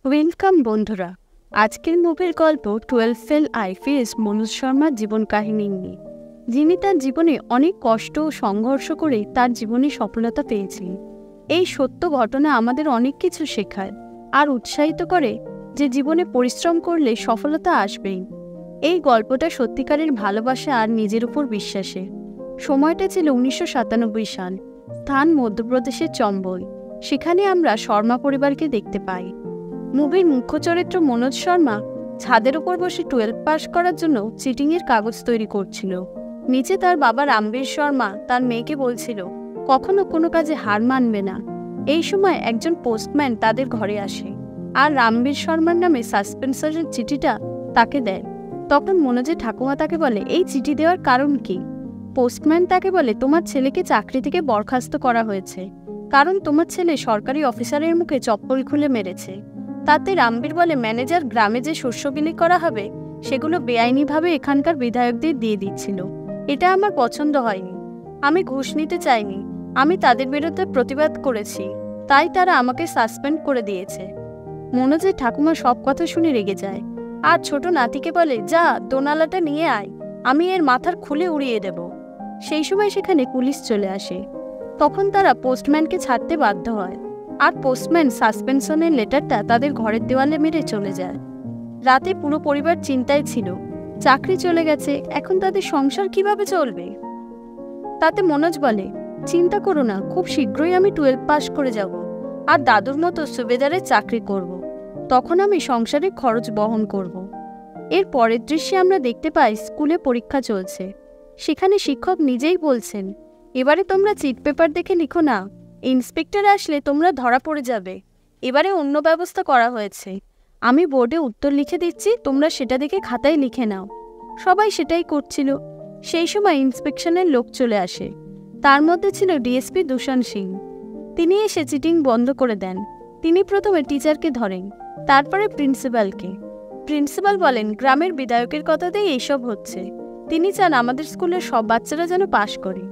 Welcome বন্ধুরা। আজকের মুভির গল্প 12 ফেল আইপিএস মনোজ শর্মার জীবন কাহিনী নিয়ে, যিনি তার জীবনে অনেক কষ্ট ও সংঘর্ষ করে তার জীবনে সফলতা পেয়েছিলেন। এই সত্য ঘটনা আমাদের অনেক কিছু শেখায় আর উৎসাহিত করে যে জীবনে পরিশ্রম করলে সফলতা আসবেই। এই গল্পটা সত্যিকারের ভালোবাসা আর নিজের উপর বিশ্বাসে। সময়টা ছিল 1997 সাল, স্থান মধ্যপ্রদেশের চম্বল। সেখানে আমরা শর্মা পরিবারকে দেখতে পাই। মুভির মুখ্য চরিত্র মনোজ শর্মা ছাদের উপর বসে 12 পাস করার জন্য চিটিংয়ের কাগজ তৈরি করছিল। নিচে তার বাবা রামবীর শর্মা তার মেয়েকে বলছিল কখনো কোনো কাজে হার মানবে না। এই সময় একজন পোস্টম্যান তাদের ঘরে আসে আর রামবীর শর্মার নামে সাসপেন্সরের চিঠিটা তাকে দেয়। তখন মনোজের ঠাকুমা তাকে বলে, এই চিঠি দেওয়ার কারণ কি? পোস্টম্যান তাকে বলে, তোমার ছেলেকে চাকরি থেকে বরখাস্ত করা হয়েছে, কারণ তোমার ছেলে সরকারি অফিসারের মুখে চপ্পল খুলে মেরেছে। তাতে রামবীর বলে, ম্যানেজার গ্রামে যে শস্য বিলি করা হবে সেগুলো বেআইনিভাবে এখানকার বিধায়কদের দিয়ে দিচ্ছিল। এটা আমার পছন্দ হয়নি। আমি ঘুষ নিতে চাইনি। আমি তাদের বিরুদ্ধে প্রতিবাদ করেছি, তাই তারা আমাকে সাসপেন্ড করে দিয়েছে। মনোজের ঠাকুমা সব কথা শুনে রেগে যায় আর ছোট নাতিকে বলে, যা দোনালাটা নিয়ে আয়, আমি এর মাথার খুলে উড়িয়ে দেব। সেই সময় সেখানে পুলিশ চলে আসে। তখন তারা পোস্টম্যানকে ছাড়তে বাধ্য হয় আর পোস্টম্যান সাসপেনশনের লেটারটা তাদের ঘরের দেওয়ালে মেরে চলে যায়। রাতে পুরো পরিবার চিন্তায় ছিল, চাকরি চলে গেছে, এখন তাদের সংসার কিভাবে চলবে। তাতে মনোজ বলে, চিন্তা করো না, খুব শীঘ্রই আমি 12 পাস করে যাব আর দাদুর মতো সুবেদারের চাকরি করব। তখন আমি সংসারের খরচ বহন করব। এর পরের দৃশ্যে আমরা দেখতে পাই স্কুলে পরীক্ষা চলছে। সেখানে শিক্ষক নিজেই বলছেন, এবারে তোমরা চিট পেপার দেখে লিখো না, ইন্সপেক্টর আসলে তোমরা ধরা পড়ে যাবে। এবারে অন্য ব্যবস্থা করা হয়েছে, আমি বোর্ডে উত্তর লিখে দিচ্ছি, তোমরা সেটা দেখে খাতায় লিখে নাও। সবাই সেটাই করছিল। সেই সময় ইন্সপেকশনের লোক চলে আসে। তার মধ্যে ছিল ডিএসপি দূষণ সিং। তিনি এসে চিটিং বন্ধ করে দেন। তিনি প্রথমে টিচারকে ধরেন, তারপরে প্রিন্সিপালকে। প্রিন্সিপাল বলেন, গ্রামের বিধায়কের কথাতেই এইসব হচ্ছে। তিনি চান আমাদের স্কুলের সব বাচ্চারা যেন পাশ করে।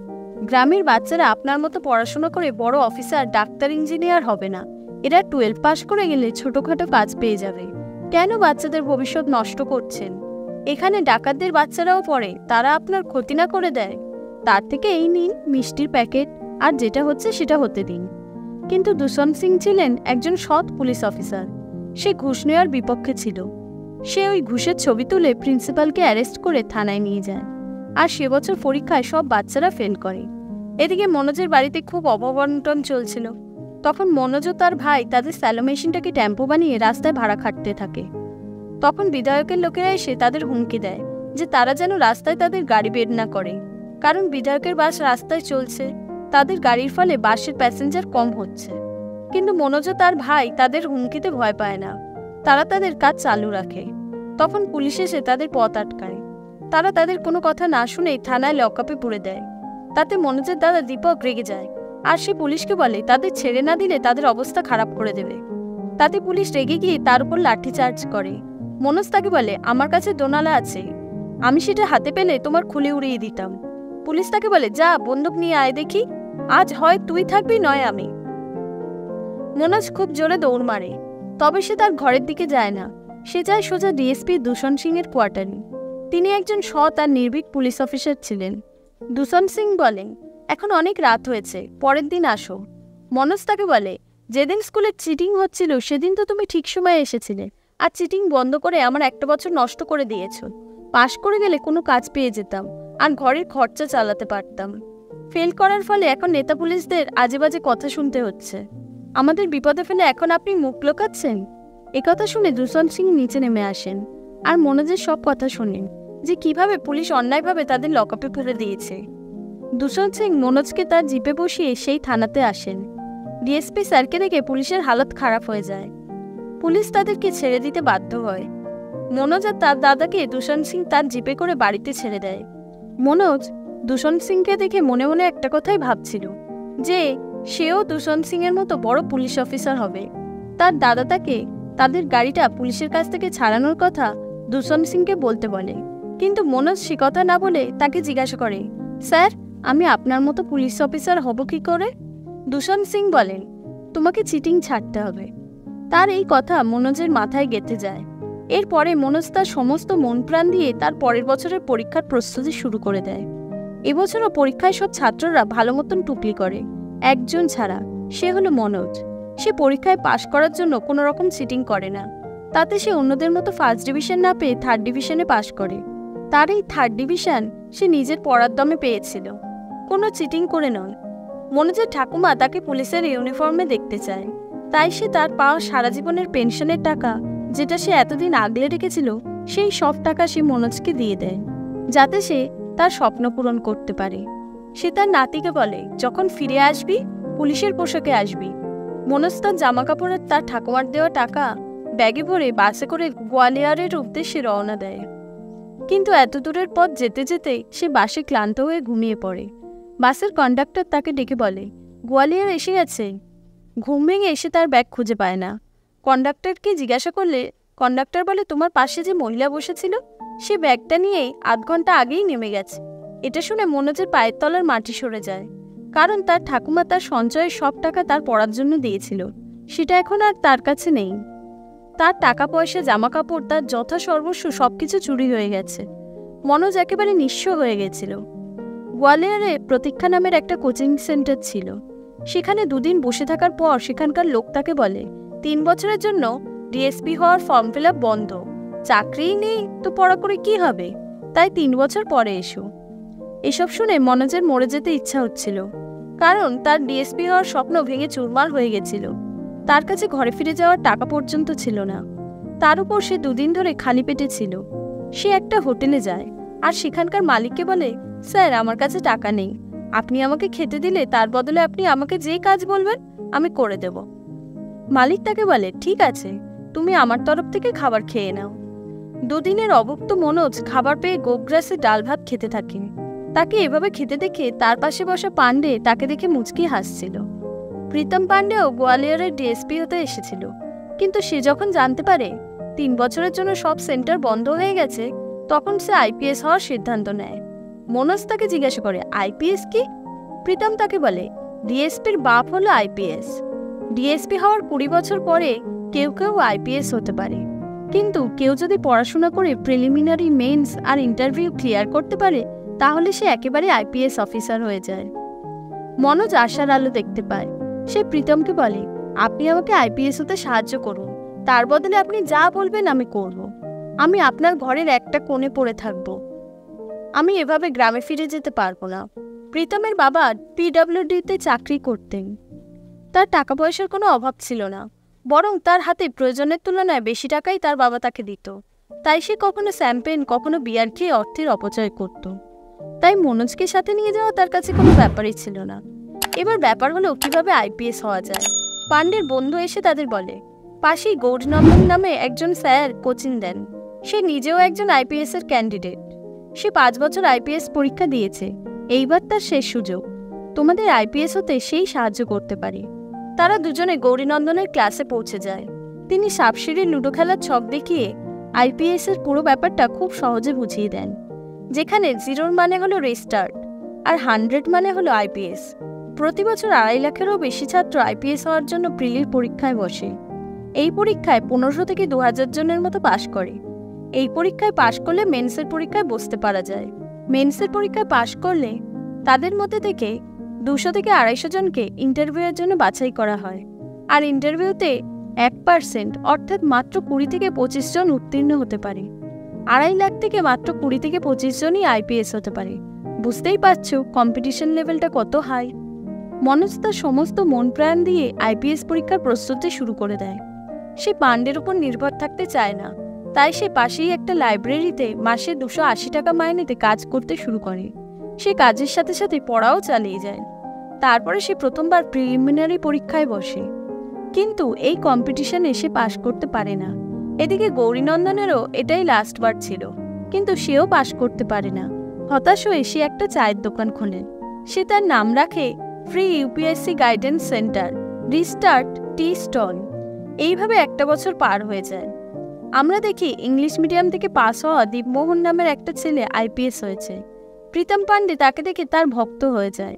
গ্রামের বাচ্চারা আপনার মতো পড়াশোনা করে বড় অফিসার, ডাক্তার, ইঞ্জিনিয়ার হবে না। এরা 12 পাস করে গেলে ছোটখাটো কাজ পেয়ে যাবে। কেন বাচ্চাদের ভবিষ্যৎ নষ্ট করছেন? এখানে ডাকাতদের বাচ্চারাও পড়ে, তারা আপনার ক্ষতি না করে দেয়। তার থেকে এই নিন মিষ্টির প্যাকেট, আর যেটা হচ্ছে সেটা হতে দিন। কিন্তু দূষণ সিং ছিলেন একজন সৎ পুলিশ অফিসার। সে ঘুষ নেওয়ার বিপক্ষে ছিল। সে ওই ঘুষের ছবি তুলে প্রিন্সিপালকে অ্যারেস্ট করে থানায় নিয়ে যায়। আর সে বছর পরীক্ষায় সব বাচ্চারা ফেল করে। এদিকে মনোজের বাড়িতে খুব অববন্টন চলছিল। তখন মনোজ ও তার ভাই তাদের স্যালো মেশিনটাকে টেম্পো বানিয়ে রাস্তায় ভাড়া খাটতে থাকে। তখন বিধায়কের লোকেরা এসে তাদের হুমকি দেয় যে তারা যেন রাস্তায় তাদের গাড়ি বের না করে, কারণ বিধায়কের বাস রাস্তায় চলছে, তাদের গাড়ির ফলে বাসের প্যাসেঞ্জার কম হচ্ছে। কিন্তু মনোজ ও তার ভাই তাদের হুমকিতে ভয় পায় না। তারা তাদের কাজ চালু রাখে। তখন পুলিশ এসে তাদের পথ আটকায়। তারা তাদের কোনো কথা না শুনেই থানায় লকআপে পুরে দেয়। তাতে মনোজের দাদা দীপক রেগে যায় আর সে পুলিশকে বলে তাদের ছেড়ে না দিলে তাদের অবস্থা খারাপ করে দেবে। তাতে পুলিশ রেগে গিয়ে তার উপর লাঠিচার্জ করে। মনোজ তাকে বলে, আমার কাছে দোনালা আছে, আমি সেটা হাতে পেলে তোমার খুলে উড়িয়ে দিতাম। পুলিশ তাকে বলে, যা বন্দুক নিয়ে আয় দেখি, আজ হয় তুই থাকবি নয় আমি। মনোজ খুব জোরে দৌড় মারে, তবে সে তার ঘরের দিকে যায় না। সে যায় সোজা ডিএসপি দূষণ সিং এর কোয়ার্টারে। তিনি একজন সৎ আর নির্ভীক পুলিশ অফিসার ছিলেন। দূষণ সিং বলেন, এখন অনেক রাত হয়েছে, পরের দিন আসো। মনোজ তাকে বলে, যেদিন স্কুলে চিটিং হচ্ছিল সেদিন তো তুমি ঠিক সময়ে এসেছিলে, আর চিটিং বন্ধ করে আমার একটা বছর নষ্ট করে দিয়েছ। পাশ করে গেলে কোনো কাজ পেয়ে যেতাম আর ঘরের খরচা চালাতে পারতাম। ফেল করার ফলে এখন নেতা পুলিশদের আজে বাজে কথা শুনতে হচ্ছে। আমাদের বিপদে ফেলে এখন আপনি মুখ লোকাচ্ছেন। একথা শুনে দূষণ সিং নিচে নেমে আসেন আর মনোজের সব কথা শোনেন যে কিভাবে পুলিশ অন্যায়ভাবে তাদের লকআপে ফেলে দিয়েছে। দূষণ সিং মনোজকে তার জিপে বসিয়ে সেই থানাতে আসেন। ডিএসপি স্যারকে দেখে পুলিশের হালত খারাপ হয়ে যায়। পুলিশ তাদেরকে ছেড়ে দিতে বাধ্য হয়। মনোজ আর তার দাদাকে দূষণ সিং তার জিপে করে বাড়িতে ছেড়ে দেয়। মনোজ দূষণ সিংকে দেখে মনে মনে একটা কথাই ভাবছিল যে সেও দূষণ সিং এর মতো বড় পুলিশ অফিসার হবে। তার দাদা তাকে তাদের গাড়িটা পুলিশের কাছ থেকে ছাড়ানোর কথা দূষণ সিংকে বলতে বলে। কিন্তু মনোজ সে কথা না বলে তাকে জিজ্ঞাসা করে, স্যার, আমি আপনার মতো পুলিশ অফিসার হব কি করে? দূষণ সিং বলেন, তোমাকে চিটিং ছাড়তে হবে। তার এই কথা মনোজের মাথায় গেঁথে যায়। এরপরে মনোজ তার সমস্ত মন প্রাণ দিয়ে তার পরের বছরের পরীক্ষার প্রস্তুতি শুরু করে দেয়। এবছরও পরীক্ষায় সব ছাত্ররা ভালো মতন টুকলি করে, একজন ছাড়া, সে হলো মনোজ। সে পরীক্ষায় পাশ করার জন্য কোনো রকম চিটিং করে না। তাতে সে অন্যদের মতো ফার্স্ট ডিভিশন না পেয়ে থার্ড ডিভিশনে পাশ করে। তার এই থার্ড ডিভিশন সে নিজের পড়ার দমে পেয়েছিল, কোনো চিটিং করে নয়। মনোজের ঠাকুমা তাকে পুলিশের ইউনিফর্মে দেখতে চায়, তাই সে তার পাওয়া সারা জীবনের পেনশনের টাকা, যেটা সে এতদিন আগলে রেখেছিল, সেই সব টাকা সে মনোজকে দিয়ে দেয়, যাতে সে তার স্বপ্ন পূরণ করতে পারে। সে তার নাতিকে বলে, যখন ফিরে আসবি পুলিশের পোশাকে আসবি। মনোজ তার জামা কাপড়ের তার ঠাকুমার দেওয়া টাকা ব্যাগে ভরে বাসে করে গোয়ালিয়রের উদ্দেশ্যে রওনা দেয়। কিন্তু এত দূরের পথ যেতে যেতে সে বাসে ক্লান্ত হয়ে ঘুমিয়ে পড়ে। বাসের কন্ডাক্টর তাকে ডেকে বলে, গোয়ালিয়র এসে গেছে। ঘুম ভেঙে এসে তার ব্যাগ খুঁজে পায় না। কন্ডাক্টরকে জিজ্ঞাসা করলে কন্ডাক্টর বলে, তোমার পাশে যে মহিলা বসেছিল সে ব্যাগটা নিয়ে আধ ঘন্টা আগেই নেমে গেছে। এটা শুনে মনোজের পায়ের তলার মাটি সরে যায়, কারণ তার ঠাকুমা তার সঞ্চয়ের সব টাকা তার পড়ার জন্য দিয়েছিল, সেটা এখন আর তার কাছে নেই। তার টাকা পয়সা, জামা কাপড়, তার যথা সর্বস্ব সবকিছু চুরি হয়ে গেছে। মনোজ একেবারে নিঃস্ব হয়ে গেছিল। গোয়ালিয়রে প্রতীক্ষা নামের একটা কোচিং সেন্টার ছিল। সেখানে দুদিন বসে থাকার পর সেখানকার লোক তাকে বলে, 3 বছরের জন্য ডিএসপি হওয়ার ফর্ম ফিল আপ বন্ধ, চাকরিই নেই তো পড়া করে কি হবে, তাই 3 বছর পরে এসো। এসব শুনে মনোজের মরে যেতে ইচ্ছা হচ্ছিল, কারণ তার ডিএসপি হওয়ার স্বপ্ন ভেঙে চুরমার হয়ে গেছিল। তার কাছে ঘরে ফিরে যাওয়ার টাকা পর্যন্ত ছিল না। তার উপর সে 2 দিন ধরে খালি পেটে ছিল। সে একটা হোটেলে যায় আর সেখানকার মালিককে বলে, স্যার আমার কাছে টাকা নেই, আপনি আমাকে খেতে দিলে তার বদলে আপনি আমাকে যে কাজ বলবেন আমি করে দেব। মালিক তাকে বলে, ঠিক আছে, তুমি আমার তরফ থেকে খাবার খেয়ে নাও। 2 দিনের অভুক্ত মনোজ খাবার পেয়ে গোগ্রাসে ডাল ভাত খেতে থাকে। তাকে এভাবে খেতে দেখে তার পাশে বসা পান্ডে তাকে দেখে মুচকি হাসছিল। প্রীতম পান্ডেও গোয়ালিয়রের ডিএসপি হতে এসেছিল, কিন্তু সে যখন জানতে পারে 3 বছরের জন্য সব সেন্টার বন্ধ হয়ে গেছে, তখন সে আইপিএস হওয়ার সিদ্ধান্ত নেয়। মনোজ তাকে জিজ্ঞাসা করে, আইপিএস কি? প্রীতম তাকে বলে, ডিএসপির বাপ হলো আইপিএস। ডিএসপি হওয়ার 20 বছর পরে কেউ কেউ আইপিএস হতে পারে, কিন্তু কেউ যদি পড়াশোনা করে প্রিলিমিনারি, মেন্স আর ইন্টারভিউ ক্লিয়ার করতে পারে, তাহলে সে একেবারে আইপিএস অফিসার হয়ে যায়। মনোজ আশার আলো দেখতে পায়। সে প্রীতমকে বলে, আপনি আমাকে আইপিএস হতে সাহায্য করুন, তার বদলে আপনি যা বলবেন আমি করব। আমি আপনার ঘরের একটা কোণে পড়ে থাকব, আমি এভাবে গ্রামে ফিরে যেতে পারবো না। প্রীতমের বাবা পিডব্লিউডিতে চাকরি করতেন। তার টাকা পয়সার কোনো অভাব ছিল না, বরং তার হাতে প্রয়োজনের তুলনায় বেশি টাকাই তার বাবা তাকে দিত। তাই সে কখনো শ্যাম্পেন, কখনো বিয়ার খেয়ে অর্থের অপচয় করত। তাই মনোজকে সাথে নিয়ে যাওয়া তার কাছে কোনো ব্যাপারই ছিল না। এবার ব্যাপার হলো কিভাবে আইপিএস হওয়া যায়। পান্ডের বন্ধু এসে তাদের বলে, পাশেই গৌরনন্দন নামে একজন স্যার কোচিং দেন। সে নিজেও একজন আইপিএস এর ক্যান্ডিডেট। সে 5 বছর আইপিএস পরীক্ষা দিয়েছে, এইবার তার শেষ সুযোগ। তোমাদের আইপিএস হতে সেই সাহায্য করতে পারে। তারা দুজনে গৌরীনন্দনের ক্লাসে পৌঁছে যায়। তিনি সাপসিঁড়ির লুডো খেলার ছক দেখিয়ে আইপিএস এর পুরো ব্যাপারটা খুব সহজে বুঝিয়ে দেন, যেখানে 0 মানে হলো রেস্টার্ট আর 100 মানে হলো আইপিএস। প্রতি বছর 2.5 লাখেরও বেশি ছাত্র আইপিএস হওয়ার জন্য প্রিলির পরীক্ষায় বসে। এই পরীক্ষায় 1500 থেকে 2000 জনের মতো পাশ করে। এই পরীক্ষায় পাশ করলে মেন্সের পরীক্ষায় বসতে পারা যায়। মেন্সের পরীক্ষায় পাশ করলে তাদের মধ্যে থেকে 200 থেকে 250 জনকে ইন্টারভিউয়ের জন্য বাছাই করা হয়। আর ইন্টারভিউতে 1% অর্থাৎ মাত্র 20 থেকে 25 জন উত্তীর্ণ হতে পারে। 2.5 লাখ থেকে মাত্র 20 থেকে 25 জনই আইপিএস হতে পারে। বুঝতেই পারছো কম্পিটিশন লেভেলটা কত হাই। মনোজ তার সমস্ত মন প্রাণ দিয়ে আইপিএস পরীক্ষার প্রস্তুতি শুরু করে দেয়। সে পান্ডের উপর নির্ভর থাকতে চায় না, তাই সে পাশেই একটা লাইব্রেরিতে মাসে 280 টাকা মাইনেতে কাজ করতে শুরু করে। সে কাজের সাথে সাথে পড়াও চালিয়ে যায়। তারপরে সে প্রথমবার প্রিলিমিনারি পরীক্ষায় বসে, কিন্তু এই কম্পিটিশনে সে পাশ করতে পারে না। এদিকে গৌরীনন্দনেরও এটাই লাস্টবার ছিল, কিন্তু সেও পাশ করতে পারে না। হতাশ হয়ে সে একটা চায়ের দোকান খোলে। সে তার নাম রাখে free UPSC guidance centre, restart tea stall. এইভাবে একটা বছর পার হয়ে যায়। আমরা দেখি ইংলিশ মিডিয়াম থেকে পাস হওয়া দীপমোহন নামের একটা ছেলে আইপিএস হয়েছে। প্রীতম পান্ডে তাকে দেখে তার ভক্ত হয়ে যায়।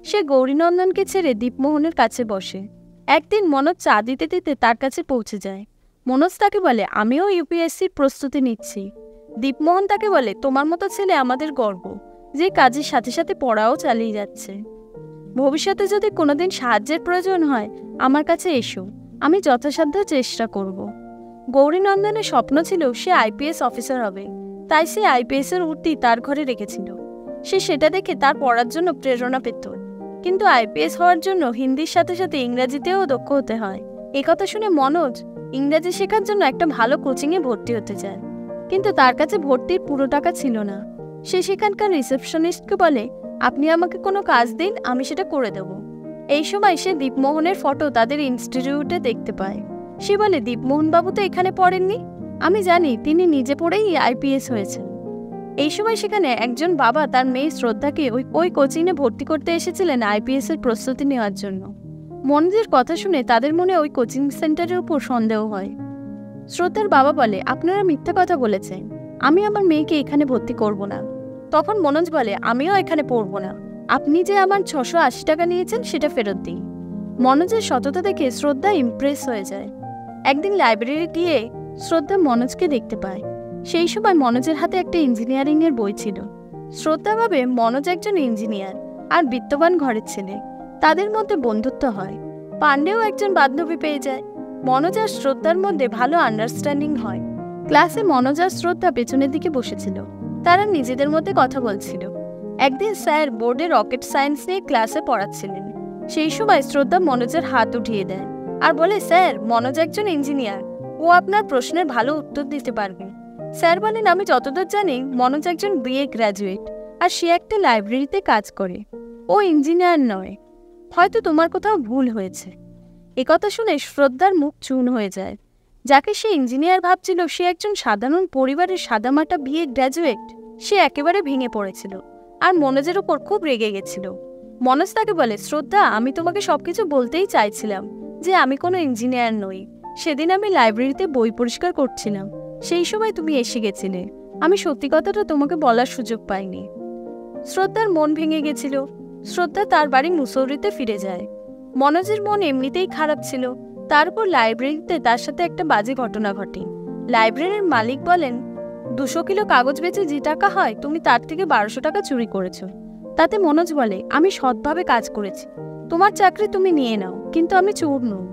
সে গৌরীনন্দনকে ছেড়ে দীপমোহনের কাছে বসে। একদিন মনোজ চা দিতে দিতে তার কাছে পৌঁছে যায়। মনোজ তাকে বলে, আমিও ইউপিএসসির প্রস্তুতি নিচ্ছি। দীপমোহন তাকে বলে, তোমার মতো ছেলে আমাদের গর্ব, যে কাজের সাথে সাথে পড়াও চালিয়ে যাচ্ছে। ভবিষ্যতে যদি কোনোদিন সাহায্যের প্রয়োজন হয় আমার কাছে এসো, আমি যথাসাধ্য চেষ্টা করব। গৌরীনন্দনের স্বপ্ন ছিল সে আইপিএস অফিসার হবে, তাই সে আইপিএসের উর্দি তার ঘরে রেখেছিল। সে সেটা দেখে তার পড়ার জন্য প্রেরণা পেত। কিন্তু আইপিএস হওয়ার জন্য হিন্দির সাথে সাথে ইংরাজিতেও দক্ষ হতে হয়। একথা শুনে মনোজ ইংরাজি শেখার জন্য একটা ভালো কোচিংয়ে ভর্তি হতে চায়, কিন্তু তার কাছে ভর্তির পুরো টাকা ছিল না। সে সেখানকার রিসেপশনিস্টকে বলে, আপনি আমাকে কোনো কাজ দিন, আমি সেটা করে দেব। এই সময় সে দীপমোহনের ফটো তাদের ইনস্টিটিউটে দেখতে পায়। সে বলে, দীপমোহন বাবু তো এখানে পড়েননি, আমি জানি তিনি নিজে পড়েই আইপিএস হয়েছেন। এই সময় সেখানে একজন বাবা তার মেয়ে শ্রদ্ধাকে ওই কোচিংয়ে ভর্তি করতে এসেছিলেন আইপিএস এর প্রস্তুতি নেওয়ার জন্য। মনোজের কথা শুনে তাদের মনে ওই কোচিং সেন্টারের উপর সন্দেহ হয়। শ্রদ্ধার বাবা বলে, আপনারা মিথ্যা কথা বলেছেন, আমি আমার মেয়েকে এখানে ভর্তি করব না। তখন মনোজ বলে, আমিও এখানে পড়ব না, আপনি যে আমার 680 টাকা নিয়েছেন সেটা ফেরত দিন। মনোজের সততা দেখে শ্রদ্ধা ইমপ্রেস হয়ে যায়। একদিন লাইব্রেরি গিয়ে শ্রদ্ধা মনোজকে দেখতে পায়। সেই সময় মনোজের হাতে একটা ইঞ্জিনিয়ারিং এর বই ছিল। শ্রদ্ধা ভাবে মনোজ একজন ইঞ্জিনিয়ার আর বিত্তবান ঘরের ছেলে, তাদের মধ্যে বন্ধুত্ব হয়। পান্ডেও একজন বান্ধবী পেয়ে যায়। মনোজ আর শ্রদ্ধার মধ্যে ভালো আন্ডারস্ট্যান্ডিং হয়। ক্লাসে মনোজ আর শ্রদ্ধা পেছনের দিকে বসেছিল, তারা নিজেদের মধ্যে কথা বলছিল। একদিন স্যার বোর্ডে রকেট সায়েন্স নিয়ে ক্লাসে পড়াচ্ছিলেন। সেই সময় শ্রদ্ধা মনোজের হাত উঠিয়ে দেয় আর বলে, স্যার মনোজ একজন ইঞ্জিনিয়ার, ও আপনার প্রশ্নের ভালো উত্তর দিতে পারবে। স্যার বলেন, আমি যতদূর জানি মনোজ একজন বিএ গ্র্যাজুয়েট আর সে একটা লাইব্রেরিতে কাজ করে, ও ইঞ্জিনিয়ার নয়, হয়তো তোমার কোথাও ভুল হয়েছে। একথা শুনে শ্রদ্ধার মুখ চুন হয়ে যায়। যাকে সে ইঞ্জিনিয়ার ভাবছিল সে একজন সাধারণ পরিবারের সাদামাটা বিএ গ্র্যাজুয়েট। সে একেবারে ভেঙে পড়েছিল আর মনোজের উপর খুব রেগে গেছিল। মনোজ তাকে বলে, শ্রদ্ধা, আমি তোমাকে সবকিছু বলতেই চাইছিলাম যে আমি কোনো ইঞ্জিনিয়ার নই। সেদিন আমি লাইব্রেরিতে বই পরিষ্কার করছিলাম, সেই সময় তুমি এসে গেছিলে, আমি সত্যি কথাটা তোমাকে বলার সুযোগ পাইনি। শ্রদ্ধার মন ভেঙে গেছিল। শ্রদ্ধা তার বাড়ি মুসৌরিতে ফিরে যায়। মনোজের মন এমনিতেই খারাপ ছিল, তারপর লাইব্রেরিতে তার সাথে একটা বাজে ঘটনা ঘটে। লাইব্রেরির মালিক বলেন, 200 কিলো কাগজ বেচে যে টাকা হয় তুমি তার থেকে 1200 টাকা চুরি করেছ। তাতে মনোজ বলে, আমি সৎভাবে কাজ করেছি, তোমার চাকরি তুমি নিয়ে নাও, কিন্তু আমি চোর নই।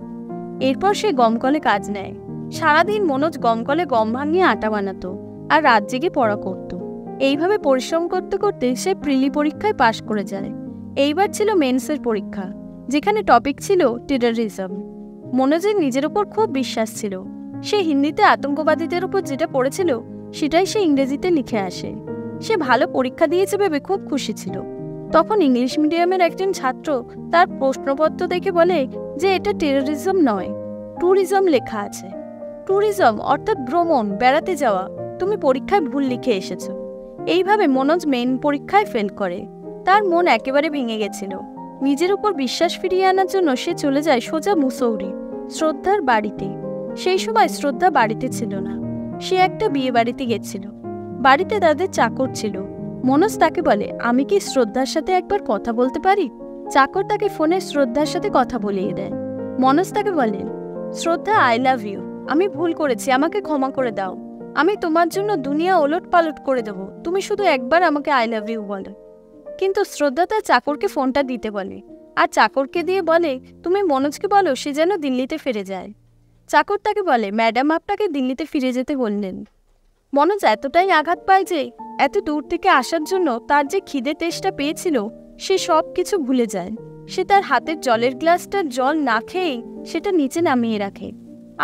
এরপর সে গমকলে কাজ নেয়। সারাদিন মনোজ গমকলে গম ভাঙিয়ে আটা বানাতো আর রাত জেগে পড়া করত। এইভাবে পরিশ্রম করতে করতে সে প্রিলি পরীক্ষায় পাশ করে যায়। এইবার ছিল মেন্সের পরীক্ষা, যেখানে টপিক ছিল টেররিজম। মনোজের নিজের উপর খুব বিশ্বাস ছিল। সে হিন্দিতে আতঙ্কবাদীদের উপর যেটা পড়েছিল সেটাই সে ইংরেজিতে লিখে আসে। সে ভালো পরীক্ষা দিয়েছে ভেবে খুব খুশি ছিল। তখন ইংলিশ মিডিয়ামের একজন ছাত্র তার প্রশ্নপত্র দেখে বলে যে এটা টেররিজম নয়, ট্যুরিজম লেখা আছে। ট্যুরিজম অর্থাৎ ভ্রমণ, বেড়াতে যাওয়া, তুমি পরীক্ষায় ভুল লিখে এসেছো। এইভাবে মনোজ মেইন পরীক্ষায় ফেল করে। তার মন একেবারে ভেঙে গেছিল। নিজের উপর বিশ্বাস ফিরিয়ে আনার জন্য সে চলে যায় সোজা মুসৌরি, শ্রদ্ধার বাড়িতে। সেই সময় শ্রদ্ধা বাড়িতে ছিল না, সে একটা বিয়ে বাড়িতে গেছিল। বাড়িতে তাদের চাকর ছিল। মনোজ তাকে বলে, আমি কি শ্রদ্ধার সাথে একবার কথা বলতে পারি? চাকর তাকে ফোনে শ্রদ্ধার সাথে কথা বলিয়ে দেয়। মনোজ তাকে বলেন, শ্রদ্ধা, আই লাভ ইউ, আমি ভুল করেছি, আমাকে ক্ষমা করে দাও, আমি তোমার জন্য দুনিয়া ওলট পালট করে দেবো, তুমি শুধু একবার আমাকে আই লাভ ইউ বলো। কিন্তু শ্রদ্ধা তার চাকরকে ফোনটা দিতে বলে আর চাকরকে দিয়ে বলে, তুমি মনোজকে বলো সে যেন দিল্লিতে ফিরে যায়। চাকর তাকে বলে, ম্যাডাম আপনাকে দিল্লিতে ফিরে যেতে বললেন। মনোজ এতটাই আঘাত পায় যে এত দূর থেকে আসার জন্য তার যে খিদে তেষ্টা পেয়েছিল সে সব কিছু ভুলে যায়। সে তার হাতের জলের গ্লাসটার জল না খেয়েই সেটা নিচে নামিয়ে রাখে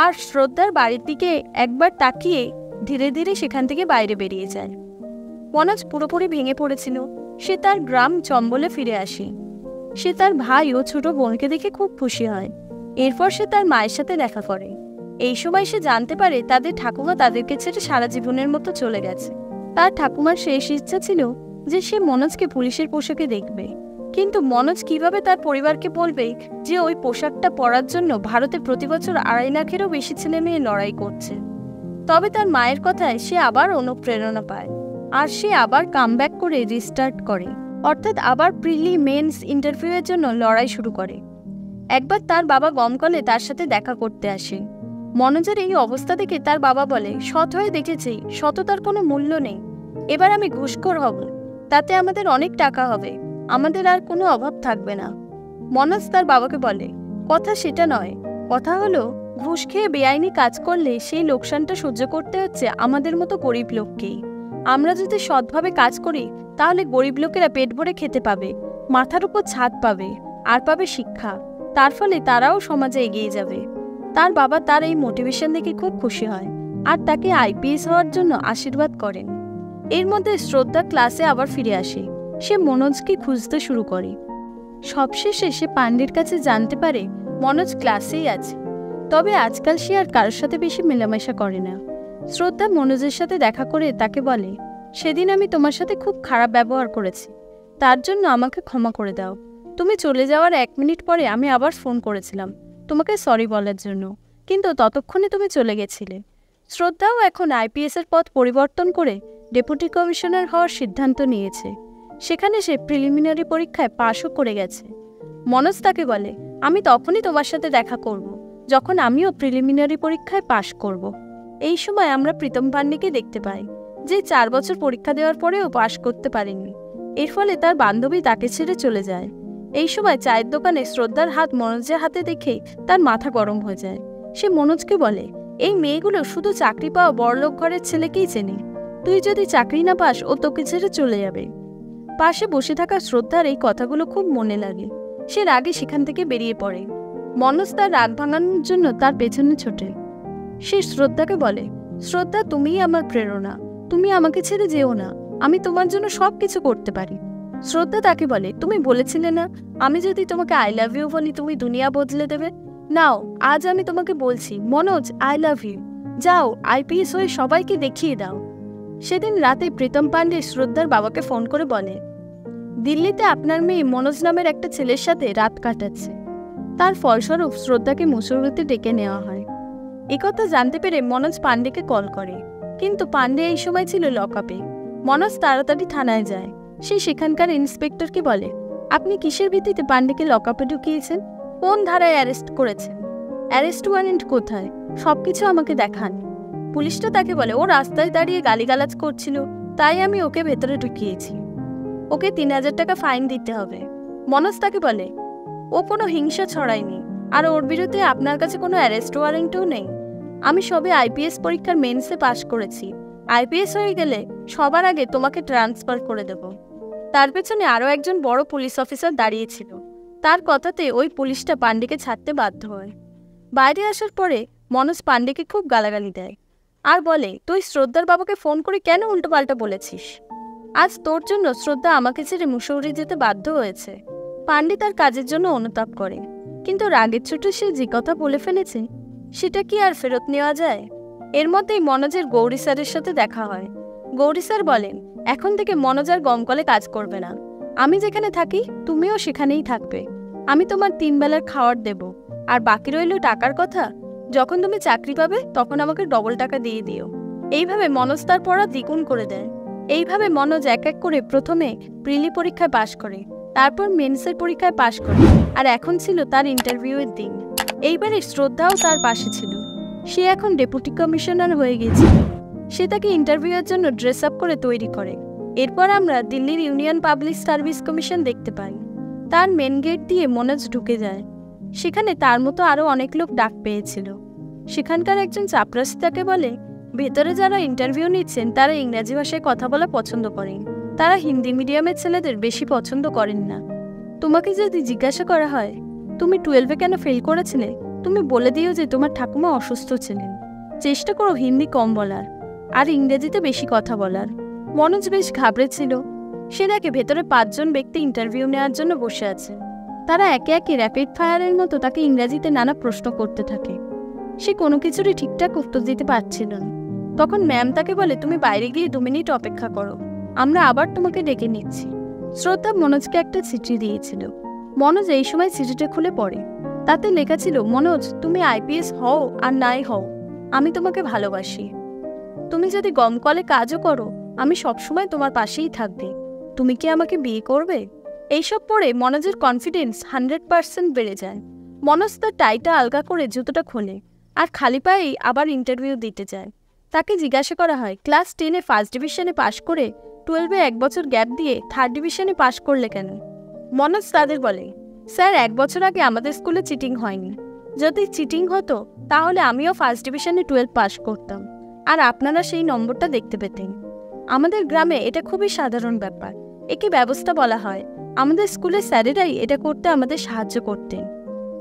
আর শ্রদ্ধার বাড়ির দিকে একবার তাকিয়ে ধীরে ধীরে সেখান থেকে বাইরে বেরিয়ে যায়। মনোজ পুরোপুরি ভেঙে পড়েছিল। সে তার গ্রাম চম্বলে ফিরে আসে। সে তার ভাই ও ছোট বোনকে দেখে খুব খুশি হয়। এরপর সে তার মায়ের সাথে দেখা করে। এই সময় সে জানতে পারে তাদের ঠাকুমা তাদেরকে ছেড়ে সারা জীবনের মতো চলে গেছে। তার ঠাকুমার শেষ ইচ্ছা ছিল যে সে মনোজকে পুলিশের পোশাকে দেখবে, কিন্তু মনোজ কিভাবে তার পরিবারকে বলবে যে ওই পোশাকটা পরার জন্য ভারতে প্রতি বছর 2.5 লাখেরও বেশি ছেলে মেয়ে লড়াই করছে। তবে তার মায়ের কথায় সে আবার অনুপ্রেরণা পায় আর সে আবার কামব্যাক করে রিস্টার্ট করে, অর্থাৎ আবার প্রিলি মেন্স ইন্টারভিউয়ের জন্য লড়াই শুরু করে। একবার তার বাবা গমকলে তার সাথে দেখা করতে আসে। মনোজের এই অবস্থা দেখে তার বাবা বলে, সৎ হয়ে দেখেছি, সততার কোনো মূল্য নেই। এবার আমি ঘুষখোর হব, তাতে আমাদের অনেক টাকা হবে, আমাদের আর কোনো অভাব থাকবে না। মনোজ তার বাবাকে বলে, কথা সেটা নয়, কথা হলো ঘুষ খেয়ে বেআইনি কাজ করলে সেই লোকসানটা সহ্য করতে হচ্ছে আমাদের মতো গরিব লোককেই। আমরা যদি সৎভাবে কাজ করি তাহলে গরিব লোকেরা পেট ভরে খেতে পাবে, মাথার উপর ছাদ পাবে, আর পাবে শিক্ষা। তার ফলে তারাও সমাজে এগিয়ে যাবে। তার বাবা তার এই মোটিভেশন দেখে খুব খুশি হয় আর তাকে আইপিএস হওয়ার জন্য আশীর্বাদ করেন। এর মধ্যে শ্রদ্ধা ক্লাসে আবার ফিরে আসে। সে মনোজকে খুঁজতে শুরু করে। সবশেষে সে পান্ডের কাছে জানতে পারে মনোজ ক্লাসেই আছে, তবে আজকাল সে আর কারোর সাথে বেশি মেলামেশা করে না। শ্রদ্ধা মনোজের সাথে দেখা করে তাকে বলে, সেদিন আমি তোমার সাথে খুব খারাপ ব্যবহার করেছি, তার জন্য আমাকে ক্ষমা করে দাও। তুমি চলে যাওয়ার 1 মিনিট পরে আমি আবার ফোন করেছিলাম তোমাকে সরি বলার জন্য, কিন্তু ততক্ষণে তুমি চলে গেছিলে। শ্রদ্ধাও এখন আইপিএসের পথ পরিবর্তন করে ডেপুটি কমিশনার হওয়ার সিদ্ধান্ত নিয়েছে। সেখানে সে প্রিলিমিনারি পরীক্ষায় পাশও করে গেছে। মনোজ তাকে বলে, আমি তখনই তোমার সাথে দেখা করব যখন আমিও প্রিলিমিনারি পরীক্ষায় পাশ করব। এই সময় আমরা প্রীতম পান্ডেকে দেখতে পাই, যে 4 বছর পরীক্ষা দেওয়ার পরেও পাশ করতে পারেনি। এর ফলে তার বান্ধবী তাকে ছেড়ে চলে যায়। এই সময় চায়ের দোকানে শ্রদ্ধার হাত মনোজের হাতে দেখেই তার মাথা গরম হয়ে যায়। সে মনোজকে বলে, এই মেয়েগুলো শুধু চাকরি পাওয়া বড়লোক ঘরের ছেলেকেই চেনে, তুই যদি চাকরি না পাস ও তোকে ছেড়ে চলে যাবে। পাশে বসে থাকা শ্রদ্ধার এই কথাগুলো খুব মনে লাগে। সে রাগে সেখান থেকে বেরিয়ে পড়ে। মনোজ তার রাগ ভাঙানোর জন্য তার পেছনে ছোটে। সে শ্রদ্ধাকে বলে, শ্রদ্ধা তুমিই আমার প্রেরণা, তুমি আমাকে ছেড়ে যেও না, আমি তোমার জন্য সব কিছু করতে পারি। শ্রদ্ধা তাকে বলে, তুমি বলেছিলে না আমি যদি তোমাকে আই লাভ ইউ বলি তুমি দুনিয়া বদলে দেবে? নাও, আজ আমি তোমাকে বলছি, মনোজ আই লাভ ইউ। যাও, আইপিএস হয়ে সবাইকে দেখিয়ে দাও। সেদিন রাতে প্রীতম পান্ডে শ্রদ্ধার বাবাকে ফোন করে বলে, দিল্লিতে আপনার মেয়ে মনোজ নামের একটা ছেলের সাথে রাত কাটাচ্ছে। তার ফলস্বরূপ শ্রদ্ধাকে মুসৌরিতে ডেকে নেওয়া হয়। একথা জানতে পেরে মনোজ পান্ডেকে কল করে, কিন্তু পান্ডে এই সময় ছিল লকআপে। মনোজ তাড়াতাড়ি থানায় যায়। সে সেখানকার ইন্সপেক্টরকে বলে, আপনি কিসের ভিত্তিতে পান্ডেকে লকআপে ঢুকিয়েছেন? কোন ধারায় অ্যারেস্ট করেছেন? অ্যারেস্ট ওয়ারেন্ট কোথায়? সবকিছু আমাকে দেখান। পুলিশটা তাকে বলে, ও রাস্তায় দাঁড়িয়ে গালিগালাজ করছিল, তাই আমি ওকে ভেতরে ঢুকিয়েছি। ওকে 3000 টাকা ফাইন দিতে হবে। মনোজ তাকে বলে, ও কোনো হিংসা ছড়ায়নি, আর ওর বিরুদ্ধে আপনার কাছে কোনো অ্যারেস্ট ওয়ারেন্টও নেই। আমি সবে আইপিএস পরীক্ষার মেন্সে পাশ করেছি। আইপিএস হয়ে গেলে সবার আগে তোমাকে ট্রান্সফার করে দেব। তার পেছনে আরও একজন বড় পুলিশ অফিসার দাঁড়িয়েছিল। তার কথাতে ওই পুলিশটা পান্ডেকে ছাড়তে বাধ্য হয়। বাইরে আসার পরে মনোজ পান্ডেকে খুব গালাগালি দেয় আর বলে, তুই শ্রদ্ধার বাবাকে ফোন করে কেন উল্টোপাল্টা বলেছিস? আজ তোর জন্য শ্রদ্ধা আমাকে ছেড়ে মুসৌরি যেতে বাধ্য হয়েছে। পান্ডে তার কাজের জন্য অনুতাপ করে, কিন্তু রাগের চোটে সে যে কথা বলে ফেলেছে সেটা কি আর ফেরত নেওয়া যায়? এর মধ্যেই মনোজের গৌরী স্যারের সাথে দেখা হয়। গৌরী স্যার বলেন, এখন থেকে মনোজ আর গমকলে কাজ করবে না। আমি যেখানে থাকি তুমিও সেখানেই থাকবে। আমি তোমার 3 বেলার খাওয়ার দেব, আর বাকি রইল টাকার কথা, যখন তুমি চাকরি পাবে তখন আমাকে ডবল টাকা দিয়ে দিও। এইভাবে মনোজ তার পড়া দ্বিগুণ করে দেয়। এইভাবে মনোজ এক এক করে প্রথমে প্রিলি পরীক্ষায় পাশ করে, তারপর মেন্সের পরীক্ষায় পাশ করে, আর এখন ছিল তার ইন্টারভিউয়ের দিন। এইবারে শ্রদ্ধাও তার পাশে ছিল। সে এখন ডেপুটি কমিশনার হয়ে গেছিল। সে তাকে ইন্টারভিউয়ের জন্য ড্রেস আপ করে তৈরি করে। এরপর আমরা দিল্লির ইউনিয়ন পাবলিক সার্ভিস কমিশন দেখতে পাই। তার মেন গেট দিয়ে মনোজ ঢুকে যায়। সেখানে তার মতো আরও অনেক লোক ডাক পেয়েছিল। সেখানকার একজন চাপরাসি তাকে বলে, ভেতরে যারা ইন্টারভিউ নিচ্ছেন তারা ইংরাজি ভাষায় কথা বলা পছন্দ করেন, তারা হিন্দি মিডিয়ামের ছেলেদের বেশি পছন্দ করেন না। তোমাকে যদি জিজ্ঞাসা করা হয় তুমি 12-এ কেন ফেল করেছিলে, তুমি বলে দিও যে তোমার ঠাকুমা অসুস্থ ছিলেন। চেষ্টা করো হিন্দি কম বলার আর ইংরেজিতে বেশি কথা বলার। মনোজ বেশ ঘাবড়েছিল। সে দেখে ভেতরে 5 জন ব্যক্তি ইন্টারভিউ নেওয়ার জন্য বসে আছে। তারা একে একে র্যাপিড ফায়ারের মতো তাকে ইংরেজিতে নানা প্রশ্ন করতে থাকে। সে কোনো কিছুরই ঠিকঠাক উত্তর দিতে পারছিল না। তখন ম্যাম তাকে বলে, তুমি বাইরে গিয়ে 2 মিনিট অপেক্ষা করো, আমরা আবার তোমাকে ডেকে নিচ্ছি। শ্রদ্ধা মনোজকে একটা চিঠি দিয়েছিল। মনোজ এই সময় চিঠিটা খুলে পড়ে। তাতে লেখা ছিল, মনোজ তুমি আইপিএস হও আর নাই হও, আমি তোমাকে ভালোবাসি। তুমি যদি গমকলে কাজও করো আমি সবসময় তোমার পাশেই থাকবে। তুমি কি আমাকে বিয়ে করবে? এইসব পড়ে মনোজের কনফিডেন্স 100% বেড়ে যায়। মনোজ তার টাইটা আলগা করে জুতোটা খোলে আর খালি পায়েই আবার ইন্টারভিউ দিতে যায়। তাকে জিজ্ঞাসা করা হয়, ক্লাস 10-এ ফার্স্ট ডিভিশনে পাশ করে 12-এ 1 বছর গ্যাপ দিয়ে 3rd ডিভিশনে পাশ করলে কেন? মনোজ তাদের বলে, স্যার 1 বছর আগে আমাদের স্কুলে চিটিং হয়নি। যদি চিটিং হতো তাহলে আমিও ফার্স্ট ডিভিশনে 12 পাশ করতাম আর আপনারা সেই নম্বরটা দেখতে পেতেন। আমাদের গ্রামে এটা খুবই সাধারণ ব্যাপার, একে ব্যবস্থা বলা হয়। আমাদের স্কুলের স্যারেরাই এটা করতে আমাদের সাহায্য করতেন।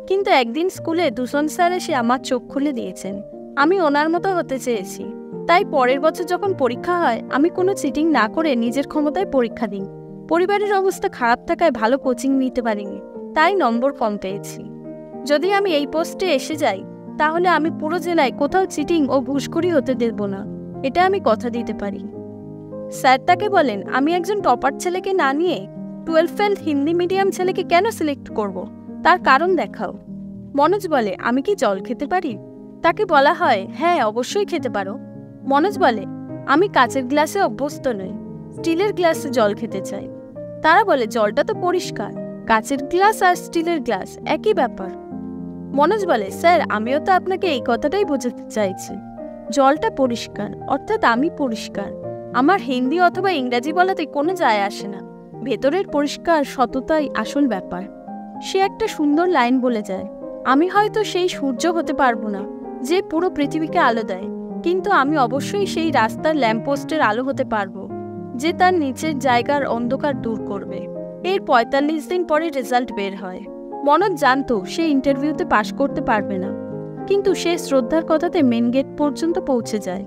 কিন্তু একদিন স্কুলে দূষণ স্যার এসে আমার চোখ খুলে দিয়েছেন। আমি ওনার মতো হতে চেয়েছি, তাই পরের বছর যখন পরীক্ষা হয় আমি কোনো চিটিং না করে নিজের ক্ষমতায় পরীক্ষা দিই। পরিবারের অবস্থা খারাপ থাকায় ভালো কোচিং নিতে পারিনি, তাই নম্বর কম পেয়েছি। যদি আমি এই পোস্টে এসে যাই তাহলে আমি পুরো জেলায় কোথাও চিটিং ও ঘুষখোরি হতে দেব না, এটা আমি কথা দিতে পারি। স্যার তাকে বলেন, আমি একজন টপার ছেলেকে না নিয়ে 12 ফেল হিন্দি মিডিয়াম ছেলেকে কেন সিলেক্ট করব, তার কারণ দেখাও। মনোজ বলে, আমি কি জল খেতে পারি? তাকে বলা হয়, হ্যাঁ অবশ্যই খেতে পারো। মনোজ বলে, আমি কাচের গ্লাসে অভ্যস্ত নই, স্টিলের গ্লাসে জল খেতে চাই। তারা বলে, জলটা তো পরিষ্কার, কাচের গ্লাস আর স্টিলের গ্লাস একই ব্যাপার। মনোজ বলে, স্যার আমিও তো আপনাকে এই কথাটাই বোঝাতে চাইছি। জলটা পরিষ্কার অর্থাৎ আমি পরিষ্কার, আমার হিন্দি অথবা ইংরাজি বলাতে কোনো যায় আসে না, ভেতরের পরিষ্কার সততাই আসল ব্যাপার। সে একটা সুন্দর লাইন বলে যায়, আমি হয়তো সেই সূর্য হতে পারবো না যে পুরো পৃথিবীকে আলো দেয়, কিন্তু আমি অবশ্যই সেই রাস্তার ল্যাম্পপোস্টের আলো হতে পারবো যে তার নিচের জায়গার অন্ধকার দূর করবে। এর 45 দিন পরে রেজাল্ট বের হয়। মনোজ জানতো সে ইন্টারভিউতে পাশ করতে পারবে না, কিন্তু সে শ্রদ্ধার কথাতে মেন গেট পর্যন্ত পৌঁছে যায়।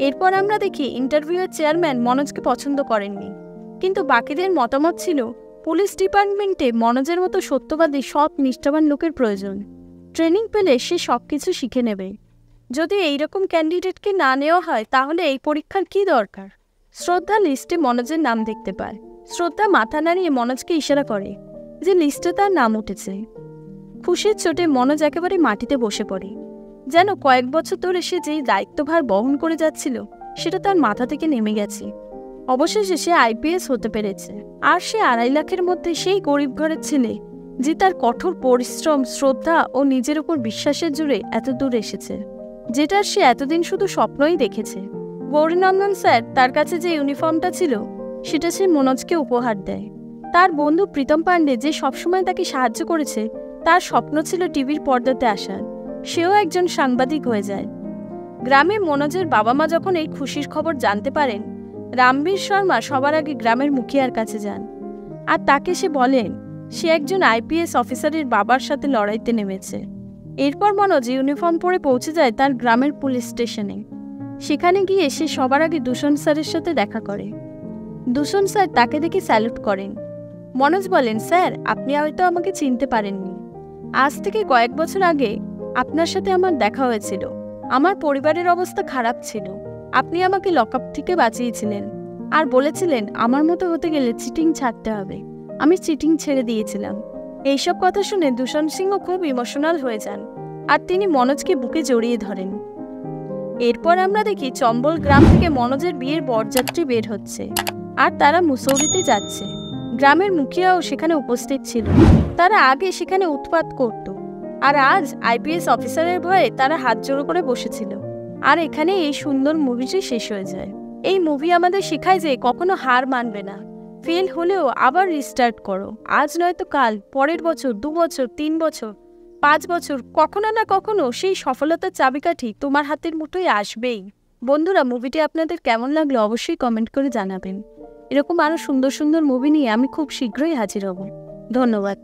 এরপর আমরা দেখি ইন্টারভিউয়ের চেয়ারম্যান মনোজকে পছন্দ করেননি, কিন্তু বাকিদের মতামত ছিল পুলিশ ডিপার্টমেন্টে মনোজের মতো সত্যবাদী সৎ নিষ্ঠাবান লোকের প্রয়োজন। ট্রেনিং পেলে সে সব কিছু শিখে নেবে। যদি এইরকম ক্যান্ডিডেটকে না নেওয়া হয় তাহলে এই পরীক্ষার কি দরকার? শ্রদ্ধা লিস্টে মনোজের নাম দেখতে পায়। শ্রদ্ধা মাথা নাড়িয়ে মনোজকে ইশারা করে যে লিস্টে তার নাম উঠেছে। খুশির চোটে মনোজ একেবারে মাটিতে বসে পড়ে, যেন কয়েক বছর ধরে সে যেই দায়িত্বভার বহন করে যাচ্ছিল সেটা তার মাথা থেকে নেমে গেছে। অবশেষে সে আইপিএস হতে পেরেছে, আর সে 2.5 লাখের মধ্যে সেই গরিব ঘরের ছেলে যে তার কঠোর পরিশ্রম, শ্রদ্ধা ও নিজের উপর বিশ্বাসের জোরে এত দূর এসেছে, যেটার সে এতদিন শুধু স্বপ্নই দেখেছে। গৌরীনন্দন স্যার তার কাছে যে ইউনিফর্মটা ছিল সেটা সে মনোজকে উপহার দেয়। তার বন্ধু প্রীতম পাণ্ডে যে সবসময় তাকে সাহায্য করেছে, তার স্বপ্ন ছিল টিভির পর্দাতে আসার, সেও একজন সাংবাদিক হয়ে যায়। গ্রামে মনোজের বাবা মা যখন এই খুশির খবর জানতে পারেন, রামবীর শর্মা সবার আগে গ্রামের মুখিয়ার কাছে যান আর তাকে সে বলেন সে একজন আইপিএস অফিসারের বাবার সাথে লড়াইতে নেমেছে। এরপর মনোজ ইউনিফর্ম পরে পৌঁছে যায় তার গ্রামের পুলিশ স্টেশনে। সেখানে গিয়ে সে সবার আগে দূষণ স্যারের সাথে দেখা করে। দূষণ স্যার তাকে দেখে স্যালুট করেন। মনোজ বলেন, স্যার আপনি হয়তো আমাকে চিনতে পারেননি, আজ থেকে কয়েক বছর আগে আপনার সাথে আমার দেখা হয়েছিল। আমার পরিবারের অবস্থা খারাপ ছিল, আপনি আমাকে লকআপ থেকে বাঁচিয়েছিলেন আর বলেছিলেন আমার মতো হতে গেলে চিটিং ছাড়তে হবে। আমি চিটিং ছেড়ে দিয়েছিলাম। এইসব কথা শুনে দূষণ সিংহ খুব ইমোশনাল হয়ে যান আর তিনি মনোজকে বুকে জড়িয়ে ধরেন। এরপর আমরা দেখি চম্বল গ্রাম থেকে মনোজের বিয়ের বরযাত্রী বের হচ্ছে আর তারা মুসৌরিতে যাচ্ছে। গ্রামের মুখিয়াও সেখানে উপস্থিত ছিল। তারা আগে সেখানে উৎপাত করত আর আজ আইপিএস অফিসারের ভয়ে তারা হাত জোড়ো করে বসেছিল। আর এখানে এই সুন্দর মুভিটি শেষ হয়ে যায়। এই মুভি আমাদের শেখায় যে কখনো হার মানবে না, ফেল হলেও আবার রিস্টার্ট করো। আজ নয়তো কাল, পরের বছর, 2 বছর, 3 বছর, 5 বছর, কখনো না কখনো সেই সফলতার চাবিকাঠি তোমার হাতের মুঠোয় আসবেই। বন্ধুরা, মুভিটি আপনাদের কেমন লাগলো অবশ্যই কমেন্ট করে জানাবেন। এরকম আরও সুন্দর সুন্দর মুভি নিয়ে আমি খুব শীঘ্রই হাজির হব। ধন্যবাদ।